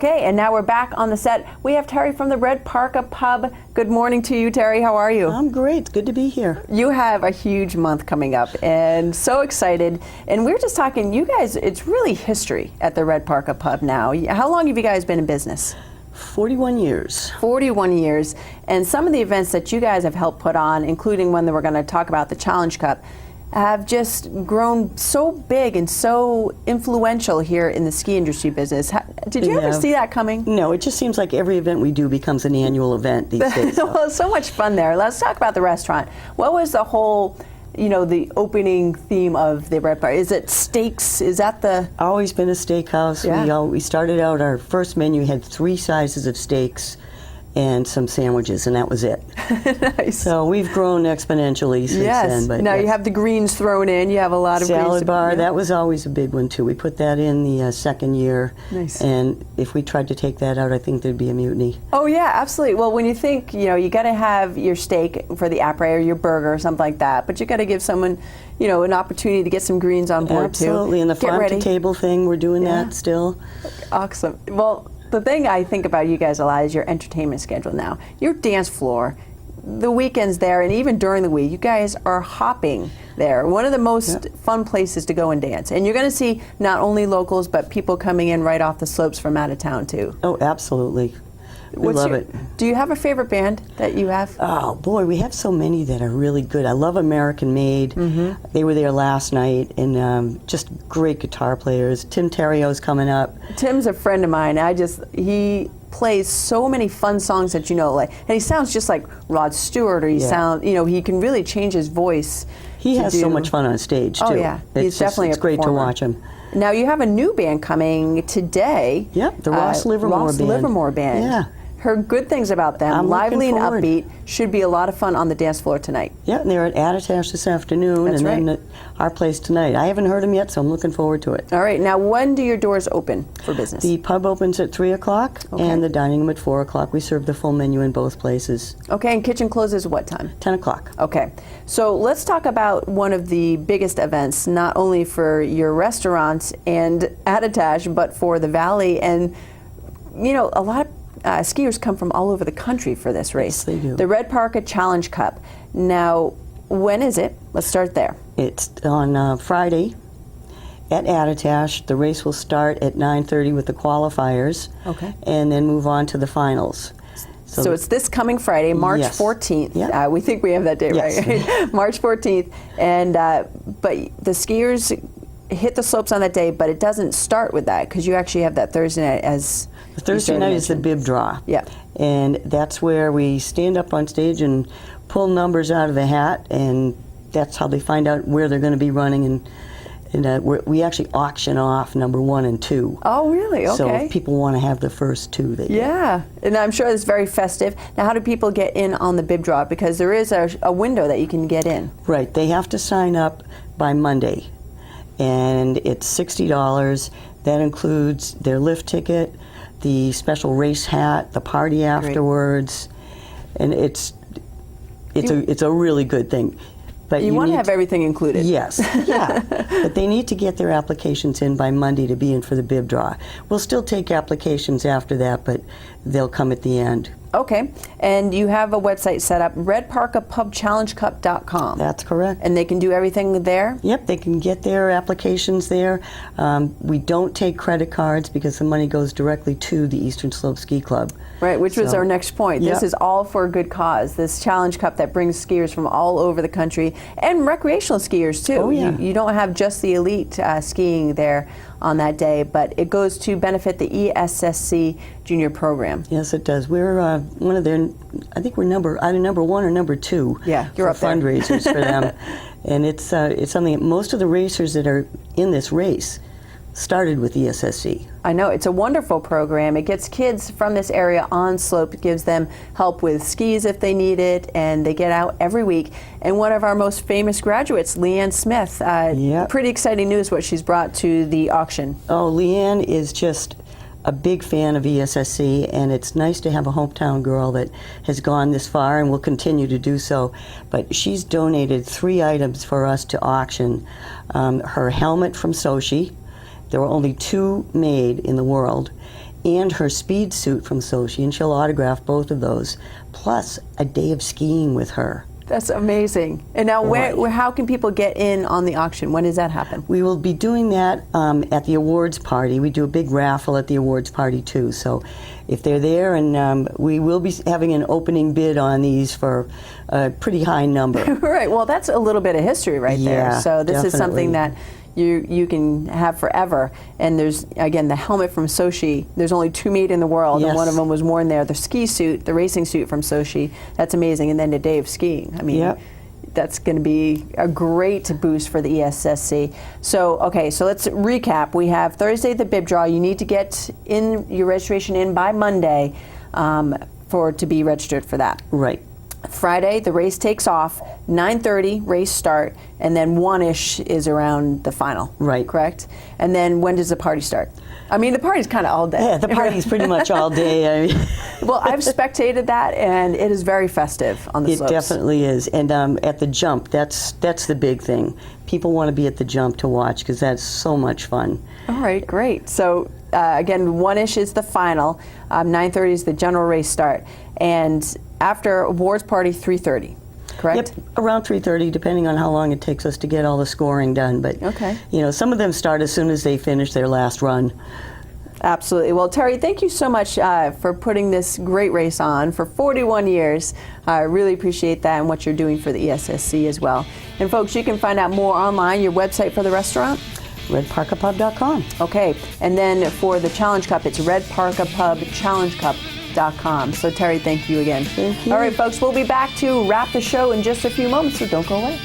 Okay, and now we're back on the set. We have Terry from the Red Parka Pub. Good morning to you, Terry. How are you? I'm great. It's good to be here. You have a huge month coming up, and so excited. And we're just talking, you guys, it's really history at the Red Parka Pub now. How long have you guys been in business? 41 years. 41 years. And some of the events that you guys have helped put on, including one that we're going to talk about, the Challenge Cup, have just grown so big and so influential here in the ski industry business. Did you ever see that coming? No, it just seems like every event we do becomes an annual event these days. Well, so much fun there. Let's talk about the restaurant. What was the whole, the opening theme of the Red Parka? Is it steaks? Is that the... Always been a steakhouse. Yeah. We started out, our first menu had 3 sizes of steaks and some sandwiches, and that was it. Nice. So we've grown exponentially since then. But now you have the greens thrown in. You have a lot of salad bar. That was always a big one too. We put that in the second year. Nice. And if we tried to take that out, I think there'd be a mutiny. Oh yeah, absolutely. Well, when you think, you got to have your steak for the après or your burger or something like that, but you got to give someone, an opportunity to get some greens on board too. Absolutely. And the farm to table thing, we're doing that still. Awesome. Well, the thing I think about you guys a lot is your entertainment schedule now. Your dance floor, the weekends there, and even during the week, you guys are hopping there. One of the most fun places to go and dance. And you're going to see not only locals, but people coming in right off the slopes from out of town, too. Oh, absolutely. We love it. Do you have a favorite band that you have? Oh, boy, we have so many that are really good. I love American Made. Mm-hmm. They were there last night, and just great guitar players. Tim Terrio's coming up. Tim's a friend of mine. He plays so many fun songs that and he sounds just like Rod Stewart, or he can really change his voice. He has so much fun on stage, too. Oh, yeah. He's definitely it's a great to performer. watch him. Now, you have a new band coming today. Yep, the Ross Livermore Band. Livermore Band. Yeah. Heard good things about them. I'm lively and forward. upbeat. Should be a lot of fun on the dance floor tonight. Yeah, and they're at Attitash this afternoon, That's and then at our place tonight. I haven't heard them yet, so I'm looking forward to it. All right. Now, when do your doors open for business? The pub opens at 3 o'clock, Okay. and the dining room at 4 o'clock. We serve the full menu in both places. Okay, and kitchen closes what time? 10 o'clock. Okay. So let's talk about one of the biggest events, not only for your restaurants and Attitash, but for the Valley. And, a lot of skiers come from all over the country for this race. Yes, they do. The Red Parka Challenge Cup. Now, when is it? Let's start there. It's on Friday at Attitash. The race will start at 9:30 with the qualifiers. Okay. And then move on to the finals. So it's this coming Friday, March Yes. 14th. Yeah. We think we have that day right. March 14th. And but the skiers hit the slopes on that day, but it doesn't start with that because you actually have that Thursday night as The Thursday night is the bib draw. Yeah. And that's where we stand up on stage and pull numbers out of the hat, and that's how they find out where they're going to be running. And we actually auction off number 1 and 2. Oh, really? Okay. So if people want to have the first 2, they Yeah, and I'm sure it's very festive. Now, how do people get in on the bib draw? Because there is a window that you can get in. Right. They have to sign up by Monday, and it's $60. That includes their lift ticket, the special race hat, the party afterwards, and it's a really good thing. But you want to have everything included. Yes, yeah. But they need to get their applications in by Monday to be in for the bib draw. We'll still take applications after that, but they'll come at the end. Okay, and you have a website set up, redparkapubchallengecup.com. That's correct. And they can do everything there? Yep, they can get their applications there. We don't take credit cards because the money goes directly to the Eastern Slope Ski Club. Right, which was our next point. Yep. This is all for a good cause. This Challenge Cup that brings skiers from all over the country and recreational skiers too. Oh, yeah. You don't have just the elite skiing there on that day, but it goes to benefit the ESSC junior program. Yes, it does. We're one of their, I think we're either number 1 or number 2 Yeah, you're for up there. fundraisers for them. And it's something that most of the racers that are in this race started with ESSC. I know, it's a wonderful program. It gets kids from this area on slope. It gives them help with skis if they need it, and they get out every week. And one of our most famous graduates, Leanne Smith, pretty exciting news what she's brought to the auction. Oh, Leanne is just a big fan of ESSC, and it's nice to have a hometown girl that has gone this far and will continue to do so. But she's donated 3 items for us to auction. Her helmet from Sochi. There were only 2 made in the world, and her speed suit from Sochi, and she'll autograph both of those, plus a day of skiing with her. That's amazing. And now, how can people get in on the auction? When does that happen? We will be doing that at the awards party. We do a big raffle at the awards party too. So if they're there, and we will be having an opening bid on these for a pretty high number. Right. Well, that's a little bit of history right there. Yeah, So this is something definitely. that you can have forever. And there's, again, the helmet from Sochi. There's only 2 made in the world, and Yes. one of them was worn there. The ski suit, the racing suit from Sochi. That's amazing. And then a day of skiing. I mean, Yep. that's going to be a great boost for the ESSC. So, okay, so let's recap. We have Thursday, the bib draw. You need to get in your registration in by Monday to be registered for that. Right. Friday, the race takes off, 9:30 race start, and then 1-ish is around the final. Right. Correct? And then when does the party start? I mean, the party's kind of all day. Yeah, the party's pretty much all day. I mean, Well, I've spectated that, and it is very festive on the it slopes. definitely is. And at the jump, that's the big thing. People want to be at the jump to watch because that's so much fun. All right, great. So again, 1-ish is the final. 9:30 is the general race start, and after awards party, 3:30. Correct? Yep, around 3:30, depending on how long it takes us to get all the scoring done. But Okay. you know, some of them start as soon as they finish their last run. Absolutely. Well, Terry, thank you so much for putting this great race on for 41 years. I really appreciate that and what you're doing for the ESSC as well. And folks, you can find out more online. Your website for the restaurant? RedParkaPub.com. Okay. And then for the Challenge Cup, it's redparkapubchallengecup.com. So Terry, thank you again. Thank you. All right, folks, we'll be back to wrap the show in just a few moments, so don't go away.